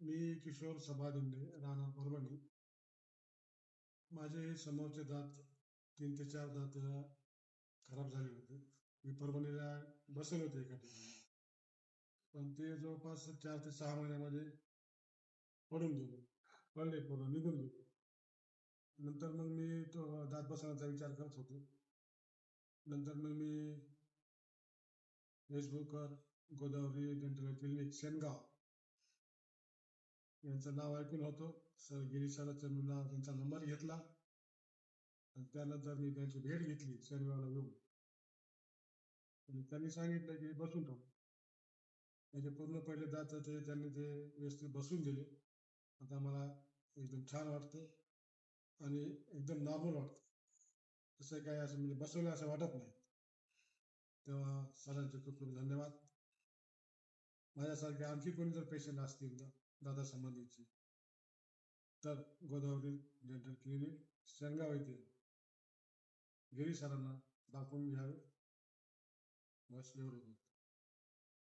मी किशोर सभा दिंडे, राहणार परभणी. माझे समोरचे दात 3 ते 4 दात खराब झाले होते. मी परभणीला बसवले होते एका ठिकाणी, पण ते जवळपास 4 ते 6 महिन्यामध्ये पडले पूर्ण निघून गेले. नंतर मग मी तो दात बसवण्याचा विचार करत होतो. नंतर मग मी फेसबुकवर गोदावरी डेंटल क्लिनिक शेनगाव यांचं नाव ऐकून होतो. गिरीश सरांचा त्यांचा नंबर घेतला आणि त्यानंतर मी त्यांची भेट घेतली शेनगावला येऊन. आणि त्यांनी सांगितलं की बसून टाकू. म्हणजे पूर्ण पहिले दात ते त्यांनी ते व्यवस्थित बसून दिले. आता मला एकदम छान वाटतं आणि एकदम नॉर्मल वाटतं. तसं काय असं म्हणजे बसवलं असं वाटत नाही. तेव्हा सरांचे खूप खूप धन्यवाद. माझ्यासारखे आणखी कोणी जर पेशंट असतील दादा संबंधीचे तर गोदावरी डेंटल क्लिनिक शेनगाव येथे गिरीश सरांना दाखवून घ्यावे. बस एवढं.